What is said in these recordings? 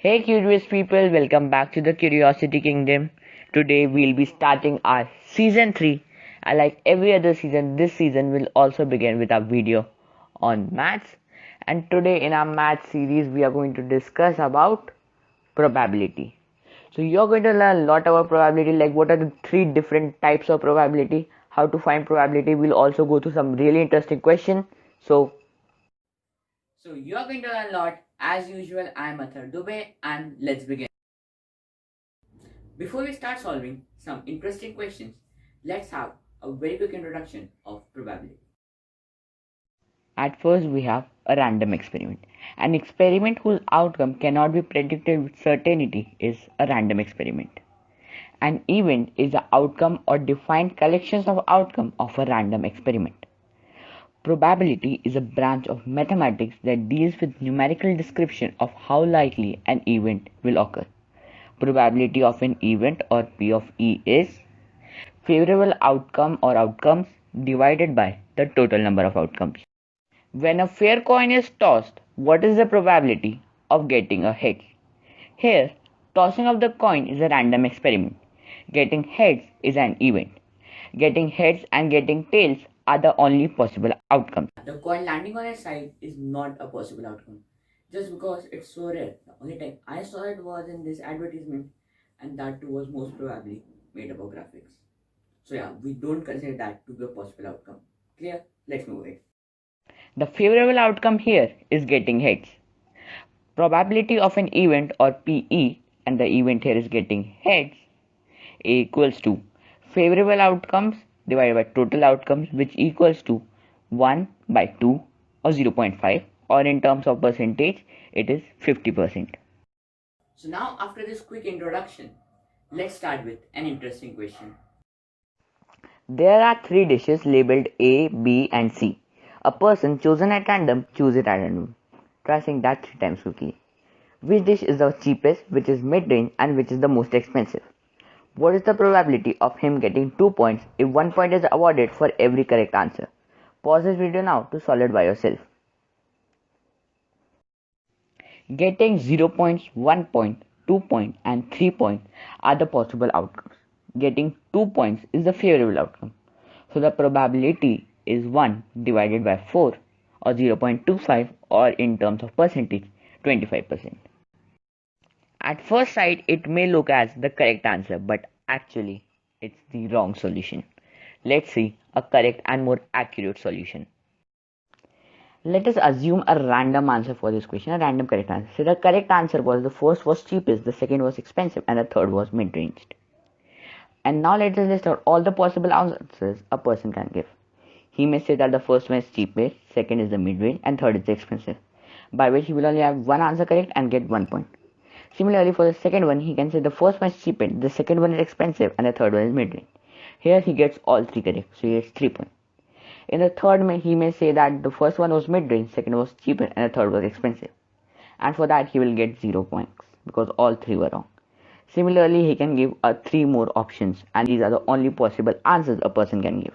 Hey curious people, welcome back to the Curiosity Kingdom. Today we'll be starting our season 3. And like every other season, this season will also begin with a video on maths. And today in our maths series, we are going to discuss about probability. So you're going to learn a lot about probability, like what are the three different types of probability, how to find probability. We'll also go through some really interesting questions. So you are going to learn a lot. As usual, I am Atharv Dubey and let's begin. Before we start solving some interesting questions, let's have a very quick introduction of probability. At first, we have a random experiment. An experiment whose outcome cannot be predicted with certainty is a random experiment. An event is the outcome or defined collections of outcome of a random experiment. Probability is a branch of mathematics that deals with numerical description of how likely an event will occur. Probability of an event or P of E is favorable outcome or outcomes divided by the total number of outcomes. When a fair coin is tossed, what is the probability of getting a head? Here, tossing of the coin is a random experiment. Getting heads is an event. Getting heads and getting tails are the only possible outcomes. The coin landing on its side is not a possible outcome. Just because it's so rare. The only time I saw it was in this advertisement, and that too was most probably made up of graphics. So yeah, we don't consider that to be a possible outcome. Clear? Let's move ahead. The favorable outcome here is getting heads. Probability of an event or PE, and the event here is getting heads, equals to favorable outcomes divided by total outcomes, which equals to 1 by 2 or 0.5, or in terms of percentage it is 50%. So now after this quick introduction, let's start with an interesting question. There are 3 dishes labeled A, B and C. A person chosen at random chooses it at random. Try saying that 3 times quickly. Which dish is the cheapest, which is mid-range and which is the most expensive? What is the probability of him getting 2 points if 1 point is awarded for every correct answer? Pause this video now to solve it by yourself. Getting 0 points, 1 point, 2 points and 3 points are the possible outcomes. Getting 2 points is the favorable outcome. So the probability is 1 divided by 4 or 0.25, or in terms of percentage 25%. At first sight it may look as the correct answer, but actually it's the wrong solution. Let's see a correct and more accurate solution. Let us assume a random answer for this question, a random correct answer. So the correct answer was the first was cheapest, the second was expensive and the third was mid-ranged. And now let us list out all the possible answers a person can give. He may say that the first one is cheapest, second is the mid-range and third is the expensive, by which he will only have one answer correct and get 1 point. Similarly, for the second one, he can say the first one is cheapest, the second one is expensive, and the third one is mid-range. Here he gets all 3 correct, so he gets 3 points. In the third, he may say that the first one was mid-range, second was cheaper, and the third was expensive. And for that, he will get 0 points, because all 3 were wrong. Similarly, he can give 3 more options, and these are the only possible answers a person can give.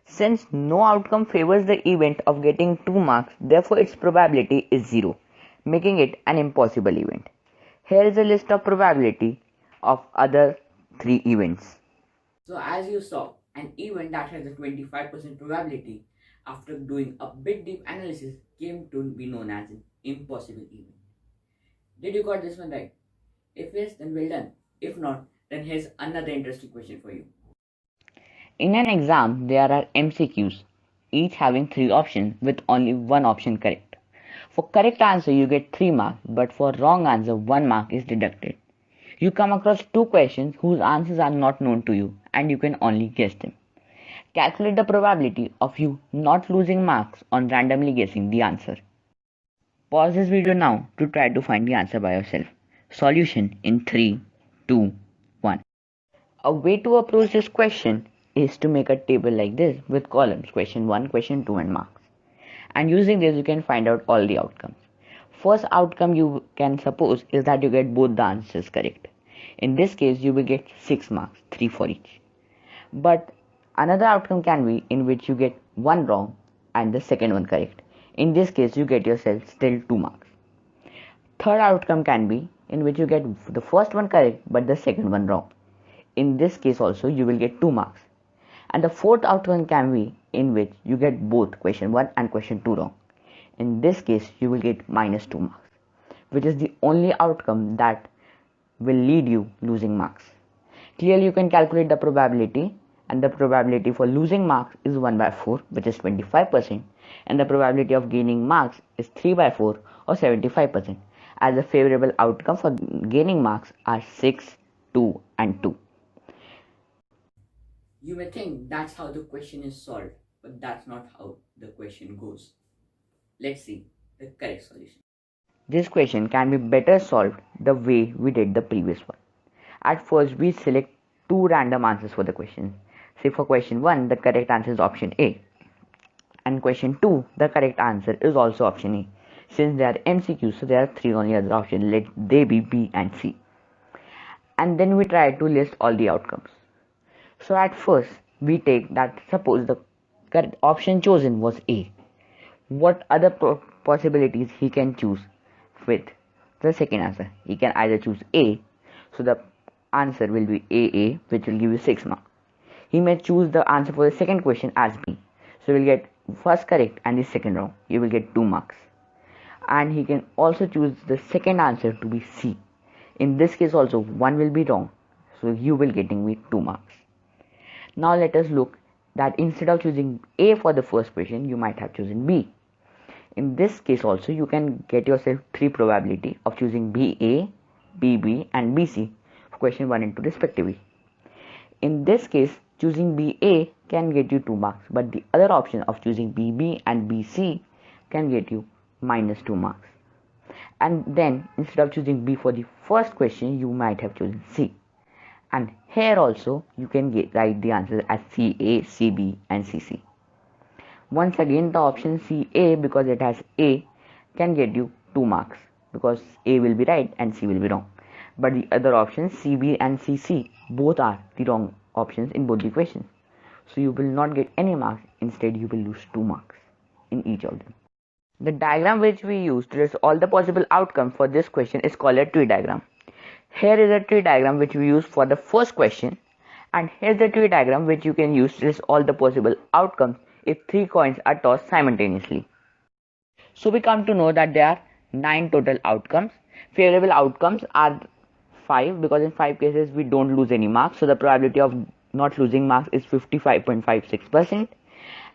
Since no outcome favors the event of getting 2 marks, therefore its probability is 0, making it an impossible event. Here is a list of probability of other 3 events. So as you saw, an event that has a 25% probability after doing a bit deep analysis came to be known as an impossible event. Did you got this one right? If yes, then well done. If not, then here's another interesting question for you. In an exam, there are MCQs, each having 3 options with only 1 option correct. For correct answer, you get 3 marks, but for wrong answer, 1 mark is deducted. You come across 2 questions whose answers are not known to you, and you can only guess them. Calculate the probability of you not losing marks on randomly guessing the answer. Pause this video now to try to find the answer by yourself. Solution in 3, 2, 1. A way to approach this question is to make a table like this with columns, question 1, question 2 and marks. And using this you can find out all the outcomes. First outcome you can suppose is that you get both the answers correct. In this case you will get 6 marks, 3 for each. But another outcome can be in which you get 1 wrong and the second one correct. In this case, you get yourself still 2 marks. Third outcome can be in which you get the first one correct but the second one wrong. In this case also you will get 2 marks. And the fourth outcome can be in which you get both question 1 and question 2 wrong. In this case you will get minus 2 marks, which is the only outcome that will lead you losing marks. Clearly you can calculate the probability, and the probability for losing marks is 1 by 4, which is 25%, and the probability of gaining marks is 3 by 4 or 75%, as the favorable outcome for gaining marks are 6, 2 and 2. You may think that's how the question is solved, but that's not how the question goes. Let's see the correct solution. This question can be better solved the way we did the previous one. At first, we select two random answers for the question. Say for question 1, the correct answer is option A. And question 2, the correct answer is also option A. Since they are MCQs, so there are 3 only other options. Let they be B and C. And then we try to list all the outcomes. So at first, we take that suppose the correct option chosen was A. What other possibilities he can choose with the second answer? He can either choose A, so the answer will be AA, which will give you 6 marks. He may choose the answer for the second question as B, so you will get first correct and the second wrong. You will get 2 marks. And he can also choose the second answer to be C. In this case also, one will be wrong, so you will getting me 2 marks. Now let us look that instead of choosing A for the first question, you might have chosen B. In this case also, you can get yourself 3 probability of choosing BA, BB and BC for question 1 and 2 respectively. In this case, choosing BA can get you 2 marks, but the other option of choosing BB and BC can get you minus 2 marks. And then instead of choosing B for the first question, you might have chosen C. And here also you can write the answer as CA, CB and CC. Once again, the option CA, because it has A, can get you 2 marks because A will be right and C will be wrong. But the other options CB and CC both are the wrong options in both the equations. So you will not get any marks, instead you will lose 2 marks in each of them. The diagram which we use to list all the possible outcomes for this question is called a tree diagram. Here is a tree diagram which we use for the first question, and here's the tree diagram which you can use to list all the possible outcomes if 3 coins are tossed simultaneously. So we come to know that there are 9 total outcomes. Favorable outcomes are 5 because in 5 cases we don't lose any marks, so the probability of not losing marks is 55.56%.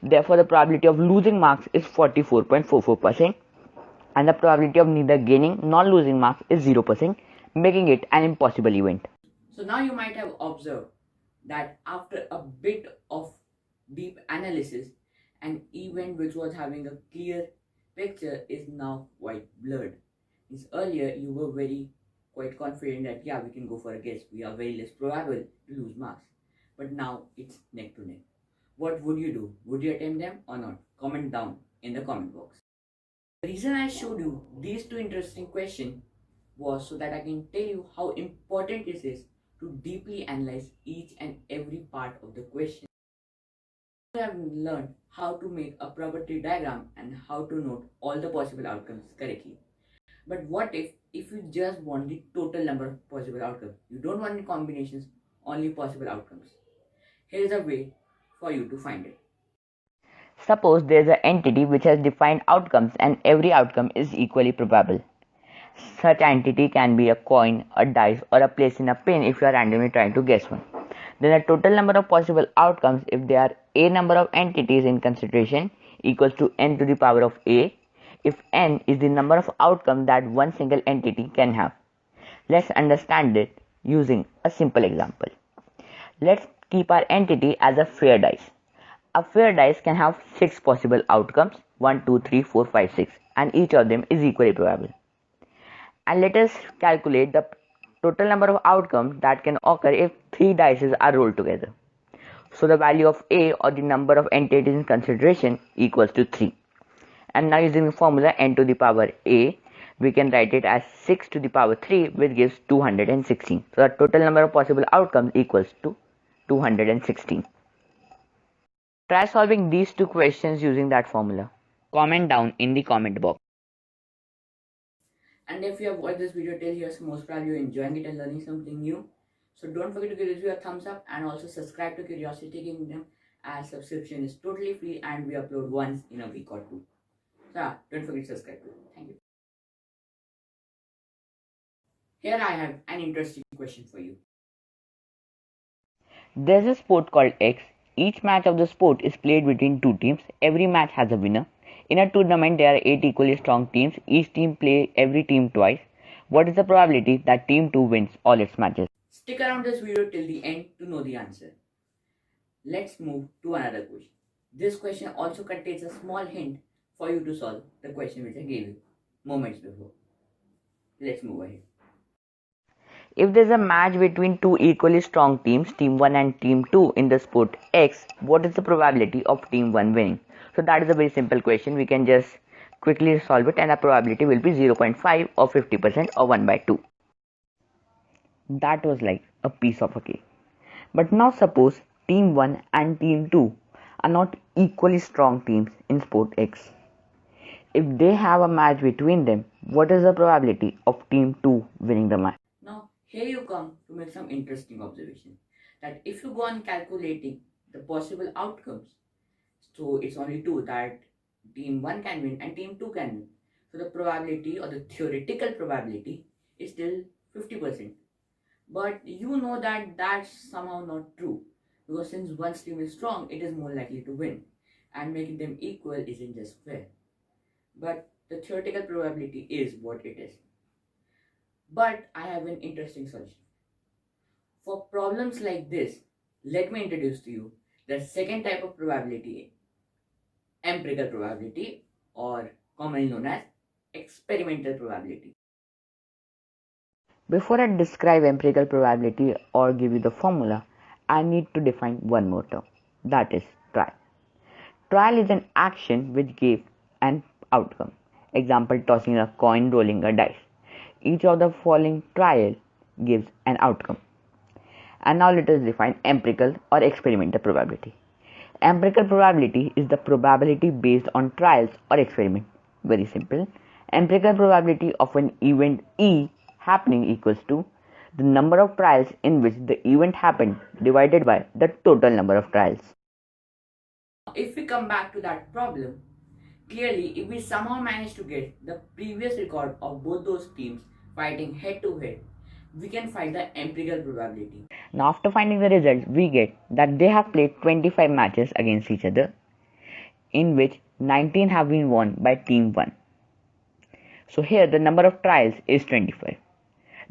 Therefore the probability of losing marks is 44.44%, and the probability of neither gaining nor losing marks is 0%, making it an impossible event. So now you might have observed that after a bit of deep analysis, an event which was having a clear picture is now quite blurred. Means earlier you were quite confident that yeah, we can go for a guess, we are very less probable to lose marks, but now it's neck to neck. What would you do? Would you attempt them or not? Comment down in the comment box. The reason I showed you these 2 interesting questions was so that I can tell you how important it is to deeply analyze each and every part of the question. You have learned how to make a probability diagram and how to note all the possible outcomes correctly. But what if you just want the total number of possible outcomes? You don't want any combinations, only possible outcomes. Here is a way for you to find it. Suppose there is an entity which has defined outcomes and every outcome is equally probable. Such entity can be a coin, a dice or a place in a pin if you are randomly trying to guess one. Then the total number of possible outcomes if there are a number of entities in consideration equals to n to the power of a, if n is the number of outcomes that one single entity can have. Let's understand it using a simple example. Let's keep our entity as a fair dice. A fair dice can have 6 possible outcomes, 1, 2, 3, 4, 5, 6, and each of them is equally probable. And let us calculate the total number of outcomes that can occur if 3 dice are rolled together. So the value of A, or the number of entities in consideration, equals to 3. And now using the formula n to the power A, we can write it as 6 to the power 3, which gives 216. So the total number of possible outcomes equals to 216. Try solving these two questions using that formula. Comment down in the comment box. And if you have watched this video till here, so most probably you're enjoying it and learning something new. So don't forget to give this video a thumbs up and also subscribe to Curiosity Kingdom, as subscription is totally free and we upload once in a week or two. So yeah, don't forget to subscribe. Thank you. Here I have an interesting question for you. There's a sport called X. Each match of the sport is played between two teams. Every match has a winner. In a tournament, there are 8 equally strong teams. Each team plays every team twice. What is the probability that team 2 wins all its matches? Stick around this video till the end to know the answer. Let's move to another question. This question also contains a small hint for you to solve the question which I gave you moments before. Let's move ahead. If there's a match between two equally strong teams, team 1 and team 2 in the sport X, what is the probability of team 1 winning? So that is a very simple question. We can just quickly solve it and the probability will be 0.5 or 50% or 1 by 2. That was like a piece of a cake. But now suppose team 1 and team 2 are not equally strong teams in sport X. If they have a match between them, what is the probability of team 2 winning the match? Now, here you come to make some interesting observation. That if you go on calculating the possible outcomes, so it's only two, that team 1 can win and team 2 can win. So the probability or the theoretical probability is still 50%. But you know that that's somehow not true, because since one team is strong, it is more likely to win, and making them equal isn't just fair. But the theoretical probability is what it is. But I have an interesting solution. For problems like this, let me introduce to you the second type of probability, empirical probability, or commonly known as experimental probability. Before I describe empirical probability or give you the formula, I need to define one more term, that is trial. Trial is an action which gives an outcome. Example, tossing a coin, rolling a dice. Each of the following trial gives an outcome. And now let us define empirical or experimental probability. Empirical probability is the probability based on trials or experiment. Very simple. Empirical probability of an event E happening equals to the number of trials in which the event happened divided by the total number of trials. If we come back to that problem, clearly if we somehow manage to get the previous record of both those teams fighting head to head, we can find the empirical probability. Now after finding the results, we get that they have played 25 matches against each other, in which 19 have been won by team 1. So here the number of trials is 25.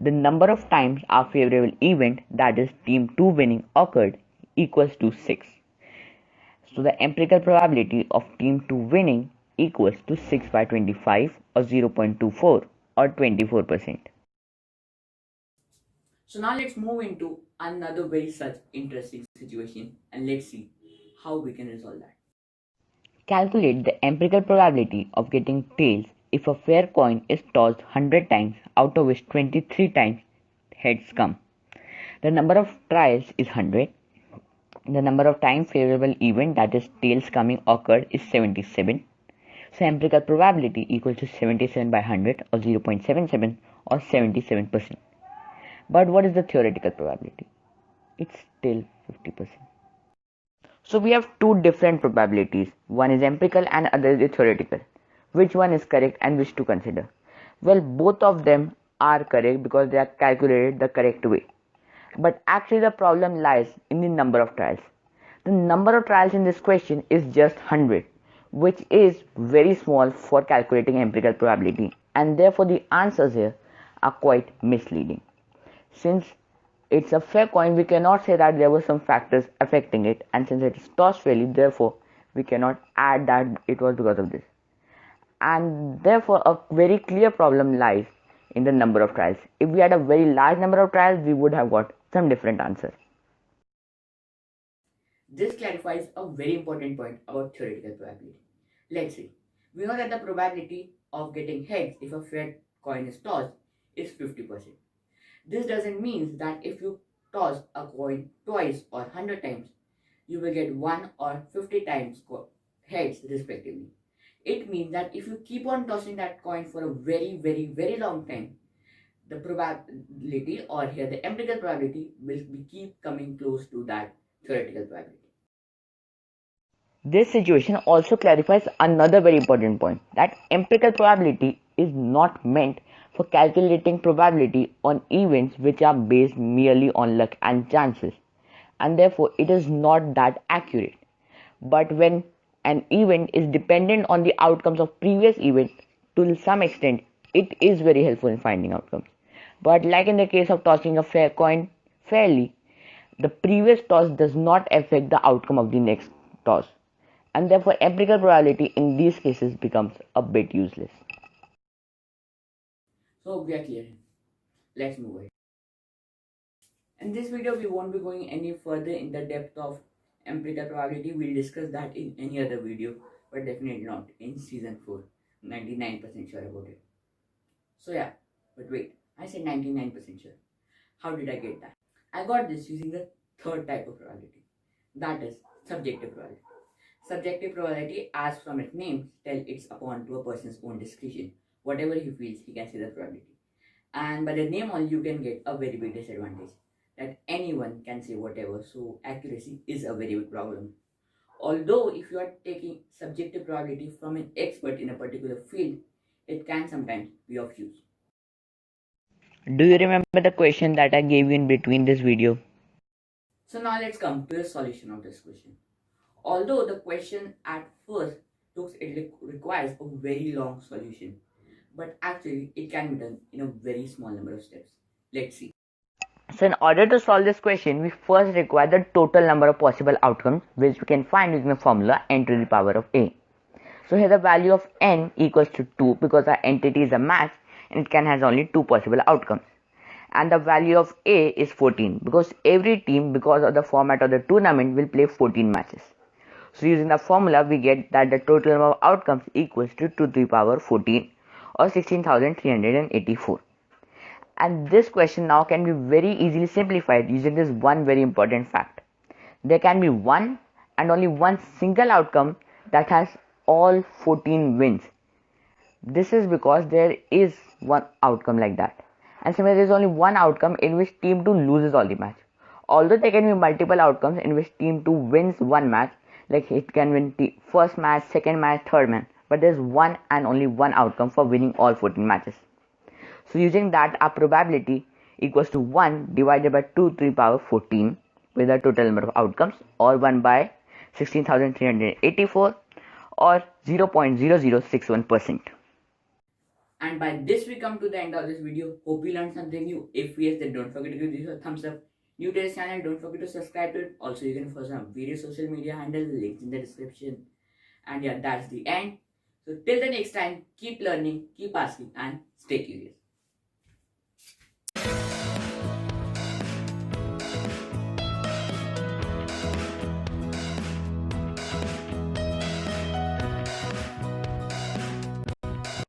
The number of times our favorable event, that is team 2 winning, occurred equals to 6. So the empirical probability of team 2 winning equals to 6 by 25 or 0.24 or 24%. So now let's move into another very such interesting situation and let's see how we can resolve that. Calculate the empirical probability of getting tails if a fair coin is tossed 100 times, out of which 23 times heads come. The number of trials is 100. The number of times favorable event, that is tails coming, occurred is 77. So empirical probability equals to 77 by 100 or 0.77 or 77%. But what is the theoretical probability? It's still 50%. So we have two different probabilities. One is empirical and other is theoretical. Which one is correct and which to consider? Well, both of them are correct because they are calculated the correct way. But actually the problem lies in the number of trials. The number of trials in this question is just 100, which is very small for calculating empirical probability, and therefore the answers here are quite misleading. Since it's a fair coin, we cannot say that there were some factors affecting it, and since it is tossed fairly, therefore we cannot add that it was because of this. And therefore a very clear problem lies in the number of trials. If we had a very large number of trials, we would have got some different answer. This clarifies a very important point about theoretical probability. Let's see. We know that the probability of getting heads if a fair coin is tossed is 50%. This doesn't mean that if you toss a coin twice or 100 times, you will get 1 or 50 times heads respectively. It means that if you keep on tossing that coin for a very long time, the probability, or here the empirical probability, will keep coming close to that theoretical probability. This situation also clarifies another very important point, that empirical probability is not meant for calculating probability on events which are based merely on luck and chances, and therefore it is not that accurate. But when an event is dependent on the outcomes of previous event, to some extent it is very helpful in finding outcomes. But like in the case of tossing a fair coin fairly, the previous toss does not affect the outcome of the next toss, and therefore empirical probability in these cases becomes a bit useless. So we are clear. Let's move ahead. In this video, we won't be going any further in the depth of empirical probability. We'll discuss that in any other video, but definitely not in season 4. 99% sure about it. So yeah, but wait, I said 99% sure. How did I get that? I got this using the third type of probability, that is subjective probability. Subjective probability, as from its name, tells it's upon to a person's own discretion. Whatever he feels, he can say the probability. And by the name only, you can get a very big disadvantage, that anyone can say whatever, so accuracy is a very big problem. Although if you are taking subjective probability from an expert in a particular field, it can sometimes be of use. Do you remember the question that I gave you in between this video? So now let's come to the solution of this question. Although the question at first looks it requires a very long solution, but actually it can be done in a very small number of steps. Let's see. So in order to solve this question, we first require the total number of possible outcomes, which we can find using the formula n to the power of a. So here the value of n equals to 2 because our entity is a match and it can has only 2 possible outcomes. And the value of a is 14 because every team, because of the format of the tournament, will play 14 matches. So using the formula, we get that the total number of outcomes equals to 2 to the power 14 or 16,384. And this question now can be very easily simplified using this one very important fact. There can be one and only one single outcome that has all 14 wins. This is because there is one outcome like that. And similarly, there is only one outcome in which team 2 loses all the match. Although there can be multiple outcomes in which team 2 wins one match, like it can win the first match, second match, third match, but there is one and only one outcome for winning all 14 matches. So using that, our probability equals to 1 divided by 2 to the power 14 with the total number of outcomes, or 1 by 16,384, or 0.0061%. And by this we come to the end of this video. Hope you learned something new. If yes, then don't forget to give this a thumbs up. New to this channel, don't forget to subscribe to it. Also, you can follow some various social media handles, links in the description. And yeah, that's the end. So till the next time, keep learning, keep asking, and stay curious.